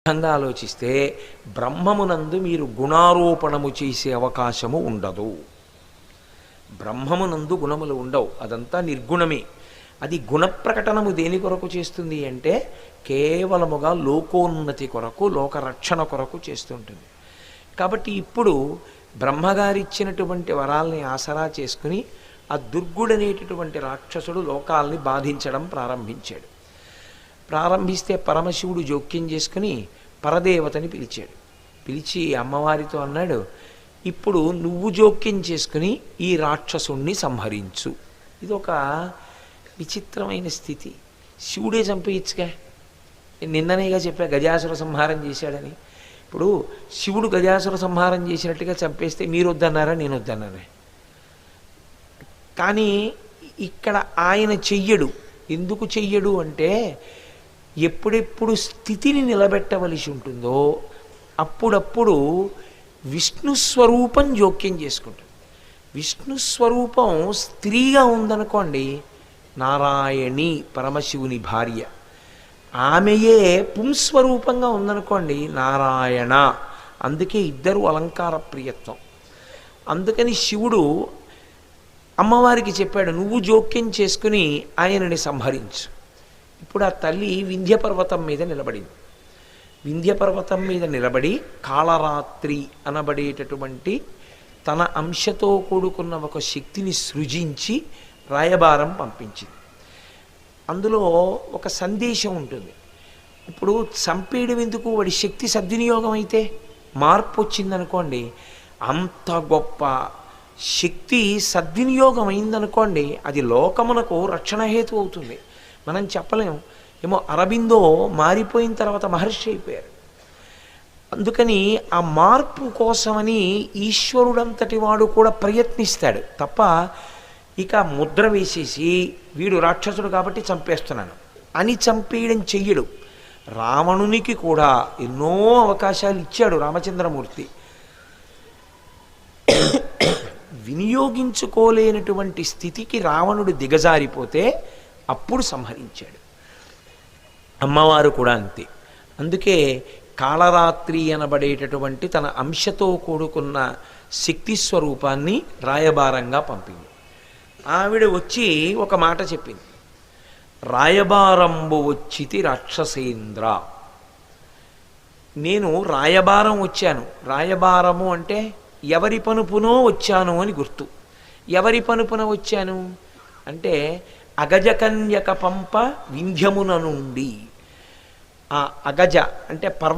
విధంగా ఆలోచిస్తే బ్రహ్మమునందు మీరు గుణారోపణము చేసే అవకాశము ఉండదు. బ్రహ్మమునందు గుణములు ఉండవు, అదంతా నిర్గుణమే. అది గుణప్రకటనము దేని కొరకు చేస్తుంది అంటే కేవలముగా లోకోన్నతి కొరకు, లోకరక్షణ కొరకు చేస్తుంటుంది. కాబట్టి ఇప్పుడు బ్రహ్మగారిచ్చినటువంటి వరాల్ని ఆసరా చేసుకుని ఆ దుర్గుడనేటటువంటి రాక్షసుడు లోకాల్ని బాధించడం ప్రారంభించాడు. ప్రారంభిస్తే పరమశివుడు జోక్యం చేసుకుని పరదేవతని పిలిచాడు. పిలిచి అమ్మవారితో అన్నాడు, ఇప్పుడు నువ్వు జోక్యం చేసుకుని ఈ రాక్షసుణ్ణి సంహరించు. ఇది ఒక విచిత్రమైన స్థితి. శివుడే చంపేయచ్చుగా, నిన్ననేగా చెప్పా గజాసుర సంహారం చేశాడని. ఇప్పుడు శివుడు గజాసుర సంహారం చేసినట్టుగా చంపేస్తే మీరు వద్దన్నారా, నేను వద్దన్నానే. కానీ ఇక్కడ ఆయన చెయ్యడు. ఎందుకు చెయ్యడు అంటే ఎప్పుడెప్పుడు స్థితిని నిలబెట్టవలసి ఉంటుందో అప్పుడప్పుడు విష్ణు స్వరూపం జోక్యం చేసుకుంటుంది. విష్ణు స్వరూపం స్త్రీగా ఉందనుకోండి, నారాయణి పరమశివుని భార్య, ఆమెయే పుంస్వరూపంగా ఉందనుకోండి నారాయణ. అందుకే ఇద్దరు అలంకార ప్రియత్వం. అందుకని శివుడు అమ్మవారికి చెప్పాడు, నువ్వు జోక్యం చేసుకుని ఆయనని సంహరించు. ఇప్పుడు ఆ తల్లి వింధ్యపర్వతం మీద నిలబడింది. వింధ్యపర్వతం మీద నిలబడి కాళరాత్రి అనబడేటటువంటి తన అంశతో కూడుకున్న ఒక శక్తిని సృజించి రాయబారం పంపించింది. అందులో ఒక సందేశం ఉంటుంది. ఇప్పుడు చంపేయడం ఎందుకు, వాడి శక్తి సద్వినియోగం అయితే మార్పు వచ్చిందనుకోండి, అంత గొప్ప శక్తి సద్వినియోగం అయిందనుకోండి, అది లోకమునకు రక్షణహేతు అవుతుంది. మనం చెప్పలేము. ఏమో అరబిందో మారిపోయిన తర్వాత మహర్షి అయిపోయారు. అందుకని ఆ మార్పు కోసమని ఈశ్వరుడంతటి వాడు కూడా ప్రయత్నిస్తాడు తప్ప ఇక ముద్ర వేసేసి వీడు రాక్షసుడు కాబట్టి చంపేస్తున్నాను అని చంపేయడం చెయ్యడు. రావణునికి కూడా ఎన్నో అవకాశాలు ఇచ్చాడు రామచంద్రమూర్తి. వినియోగించుకోలేనటువంటి స్థితికి రావణుడు దిగజారిపోతే అప్పుడు సంహరించాడు. అమ్మవారు కూడా అంతే. అందుకే కాళరాత్రి అనబడేటటువంటి తన అంశతో కూడుకున్న శక్తి స్వరూపాన్ని రాయబారంగా పంపింది. ఆవిడ వచ్చి ఒక మాట చెప్పింది, రాయబారంబు వచ్చితి రాక్షసేంద్ర. నేను రాయబారం వచ్చాను. రాయబారము అంటే ఎవరి పనుపునో వచ్చాను అని గుర్తు. ఎవరి పనుపున వచ్చాను అంటే అగజకన్యక పంప వింధ్యమున నుండి. ఆ అగజ అంటే